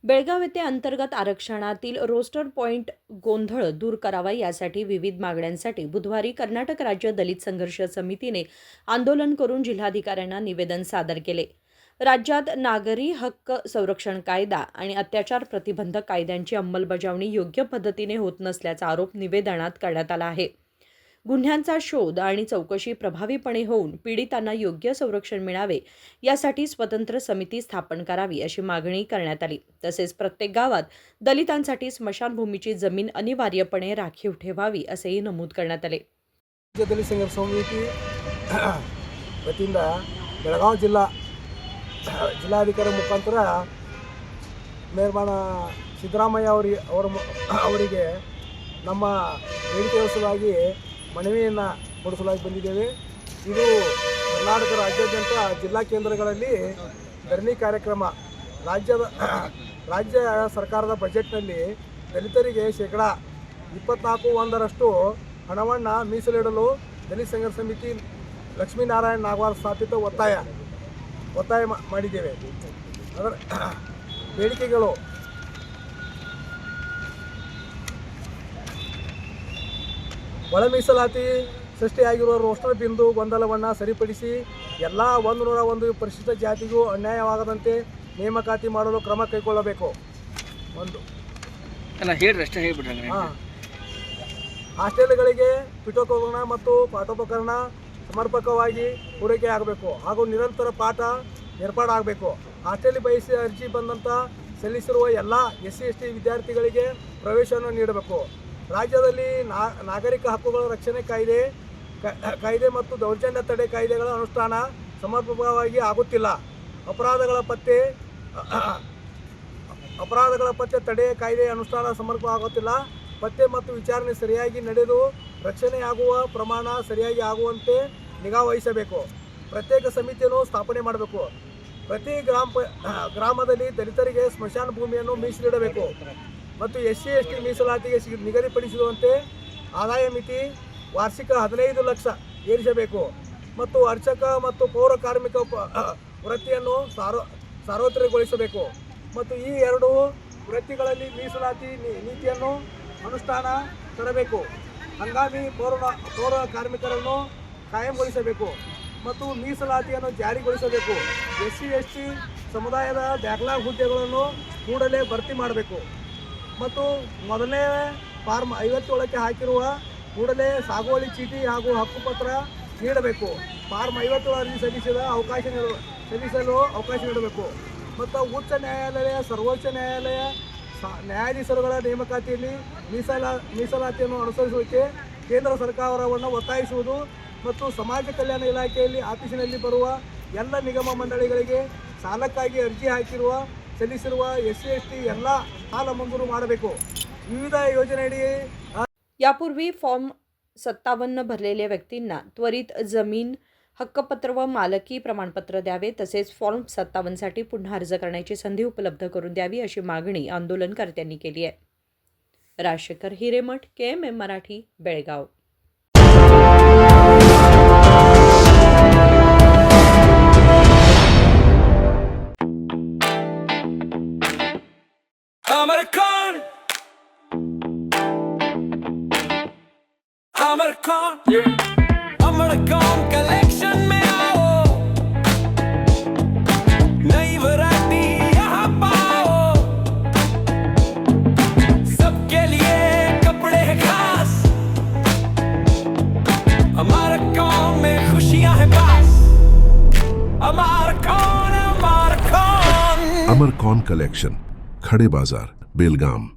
बेळगाव येथे अंतर्गत आरक्षणातील roster point गोंधळ दूर करावा यासाठी विविध मागण्यांसाठी बुधवारी कर्नाटक राज्य दलित संघर्ष समितीने आंदोलन करून जिल्हाधिकाऱ्यांना निवेदन सादर केले. राज्यात नागरी हक्क संरक्षण कायदा आणि अत्याचार प्रतिबंधक कायद्यांची अंमलबजावणी योग्य पद्धतीने होत नसल्याचा आरोप निवेदनात करण्यात आला आहे. गुन्ह्यांचा शोध आणि चौकशी प्रभावीपणे होऊन पीडितांना योग्य संरक्षण मिळावे यासाठी स्वतंत्र समिती स्थापन करावी अशी मागणी करण्यात आली. तसेच प्रत्येक गावात दलितांसाठी स्मशानभूमीची जमीन अनिवार्यपणे राखीव ठेवावी असेही नमूद करण्यात आले. दलित संघर्ष समिತಿ ವತಿಯಿಂದ ಬೆಳಗಾವಿ ಜಿಲ್ಲಾಧಿಕಾರಿ ಮುಖಾಂತರ ಮೇರ್ಮಾನ ಸಿದ್ದರಾಮಯ್ಯ ಅವರಿಗೆ ನಮ್ಮ ಬೇಡಿಕೆ ಸಲುವಾಗಿ ಮನವಿಯನ್ನು ಕೊಡಿಸಲಾಗಿ ಬಂದಿದ್ದೇವೆ. ಇದು ಕರ್ನಾಟಕ ರಾಜ್ಯಾದ್ಯಂತ ಜಿಲ್ಲಾ ಕೇಂದ್ರಗಳಲ್ಲಿ ಧರಣಿ ಕಾರ್ಯಕ್ರಮ. ರಾಜ್ಯ ಸರ್ಕಾರದ ಬಜೆಟ್ನಲ್ಲಿ ದಲಿತರಿಗೆ ಶೇಕಡಾ 24% ಹಣವನ್ನು ಮೀಸಲಿಡಲು ದಲಿತ ಸಂಘರ್ಷ ಸಮಿತಿ ಲಕ್ಷ್ಮೀನಾರಾಯಣ ನಾಗವಾರ ಸ್ಥಾಪಿತ ಒತ್ತಾಯ ಮಾಡಿದ್ದೇವೆ. ಅದರ ಬೇಡಿಕೆಗಳು ಒಳ ಮೀಸಲಾತಿ ಸೃಷ್ಟಿಯಾಗಿರುವ ರೋಸ್ಟರ್ ಬಿಂದು ಗೊಂದಲವನ್ನು ಸರಿಪಡಿಸಿ ಎಲ್ಲ 101 ಪರಿಶಿಷ್ಟ ಜಾತಿಗೂ ಅನ್ಯಾಯವಾಗದಂತೆ ನೇಮಕಾತಿ ಮಾಡಲು ಕ್ರಮ ಕೈಗೊಳ್ಳಬೇಕು. ಹಾಸ್ಟೆಲ್ಗಳಿಗೆ ಪೀಠೋಪಕರಣ ಮತ್ತು ಪಾಠೋಪಕರಣ ಸಮರ್ಪಕವಾಗಿ ಪೂರೈಕೆಯಾಗಬೇಕು ಹಾಗೂ ನಿರಂತರ ಪಾಠ ಏರ್ಪಾಡಾಗಬೇಕು. ಹಾಸ್ಟೆಲ್ ಬಯಸಿ ಅರ್ಜಿ ಬಂದಂಥ ಸಲ್ಲಿಸಿರುವ ಎಲ್ಲ SC/ST ವಿದ್ಯಾರ್ಥಿಗಳಿಗೆ ಪ್ರವೇಶವನ್ನು ನೀಡಬೇಕು. ರಾಜ್ಯದಲ್ಲಿ ನಾಗರಿಕ ಹಕ್ಕುಗಳ ರಕ್ಷಣೆ ಕಾಯ್ದೆ ಮತ್ತು ದೌರ್ಜನ್ಯ ತಡೆ ಕಾಯ್ದೆಗಳ ಅನುಷ್ಠಾನ ಸಮರ್ಪಕವಾಗಿ ಆಗುತ್ತಿಲ್ಲ. ಅಪರಾಧಗಳ ಪತ್ತೆ ತಡೆ ಕಾಯ್ದೆ ಅನುಷ್ಠಾನ ಸಮರ್ಪಕವಾಗುತ್ತಿಲ್ಲ. ಪತ್ತೆ ಮತ್ತು ವಿಚಾರಣೆ ಸರಿಯಾಗಿ ನಡೆದು ರಕ್ಷಣೆಯಾಗುವ ಪ್ರಮಾಣ ಸರಿಯಾಗಿ ಆಗುವಂತೆ ನಿಗಾ ವಹಿಸಬೇಕು. ಪ್ರತ್ಯೇಕ ಸಮಿತಿಯನ್ನು ಸ್ಥಾಪನೆ ಮಾಡಬೇಕು. ಪ್ರತಿ ಗ್ರಾಮದಲ್ಲಿ ದಲಿತರಿಗೆ ಸ್ಮಶಾನ ಭೂಮಿಯನ್ನು ಮೀಸಲಿಡಬೇಕು ಮತ್ತು SC/ST ಮೀಸಲಾತಿಗೆ ನಿಗದಿಪಡಿಸಿರುವಂತೆ ಆದಾಯ ಮಿತಿ ವಾರ್ಷಿಕ 15 ಲಕ್ಷ ಏರಿಸಬೇಕು ಮತ್ತು ಅರ್ಚಕ ಮತ್ತು ಪೌರ ಕಾರ್ಮಿಕ ವೃತ್ತಿಯನ್ನು ಸಾರ್ವತ್ರಿಕಗೊಳಿಸಬೇಕು ಮತ್ತು ಈ ಎರಡು ವೃತ್ತಿಗಳಲ್ಲಿ ಮೀಸಲಾತಿ ನೀತಿಯನ್ನು ಅನುಷ್ಠಾನ ತರಬೇಕು. ಹಂಗಾಮಿ ಪೌರ ಕಾರ್ಮಿಕರನ್ನು ಕಾಯಂಗೊಳಿಸಬೇಕು ಮತ್ತು ಮೀಸಲಾತಿಯನ್ನು ಜಾರಿಗೊಳಿಸಬೇಕು. SC/ST ಸಮುದಾಯದ ಬ್ಯಾಕ್ಲಾಗ್ ಹುದ್ದೆಗಳನ್ನು ಕೂಡಲೇ ಭರ್ತಿ ಮಾಡಬೇಕು ಮತ್ತು ಮೊದಲನೇ ಫಾರ್ಮ್ 57ಕ್ಕೆ ಹಾಕಿರುವ ಕೂಡಲೇ ಸಾಗುವಳಿ ಚೀಟಿ ಹಾಗೂ ಹಕ್ಕುಪತ್ರ ನೀಡಬೇಕು. ಫಾರ್ಮ್ 57 ಅರ್ಜಿ ಸಲ್ಲಿಸಲು ಅವಕಾಶ ನೀಡಬೇಕು ಮತ್ತು ಉಚ್ಚ ನ್ಯಾಯಾಲಯ, ಸರ್ವೋಚ್ಚ ನ್ಯಾಯಾಲಯ ನ್ಯಾಯಾಧೀಶರುಗಳ ನೇಮಕಾತಿಯಲ್ಲಿ ಮೀಸಲಾತಿಯನ್ನು ಅನುಸರಿಸುವಂತೆ ಕೇಂದ್ರ ಸರ್ಕಾರವನ್ನು ಒತ್ತಾಯಿಸುವುದು ಮತ್ತು ಸಮಾಜ ಕಲ್ಯಾಣ ಇಲಾಖೆಯಲ್ಲಿ ಆಫೀಸಿನಲ್ಲಿ ಬರುವ ಎಲ್ಲ ನಿಗಮ ಮಂಡಳಿಗಳಿಗೆ ಸಾಲಕ್ಕಾಗಿ ಅರ್ಜಿ ಸಲ್ಲಿಸಿರುವ SC/ST ಎಲ್ಲ ಸಾಲ ಮಂಜೂರು ಮಾಡಬೇಕು. ವಿವಿಧ ಯೋಜನೆಯಡಿ यापूर्वी फॉर्म 57 भरलेल्या व्यक्तींना त्वरित जमीन हक्कपत्र व मालकी प्रमाणपत्र द्यावे. तसेच फॉर्म 57 साठी पुन्हा अर्ज करण्याची संधी उपलब्ध करून द्यावी अशी मागणी आंदोलनकर्त्यांनी केली आहे. राजशेखर हिरेमठ, KMM मराठी, बेळगाव. अमरकॉन कलेक्शन में आओ, नई वैरायटी यहाँ पाओ, सबके लिए कपड़े हैं खास. अमरकॉन में खुशियाँ हैं पास. अमरकॉन अमरकॉन कलेक्शन, खड़े बाजार, बेलगाम.